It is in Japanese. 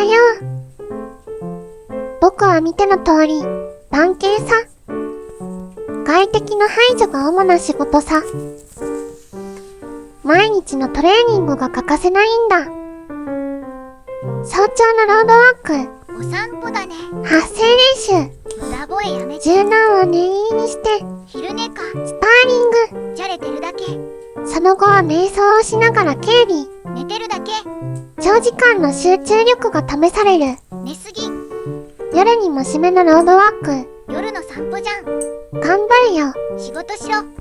はよう。僕は見ての通り、番犬さ。外敵の排除が主な仕事さ。毎日のトレーニングが欠かせないんだ。早朝のロードワーク、お散歩だね。発声練習、裏声やめて。柔軟を念入りにして、昼寝か。スパーリング。じゃれてるだけ。その後は瞑想をしながら警備。寝てるだけ。長時間の集中力が試される。寝すぎ。夜にも締めのロードワーク。夜の散歩じゃん。頑張るよ。仕事しろ。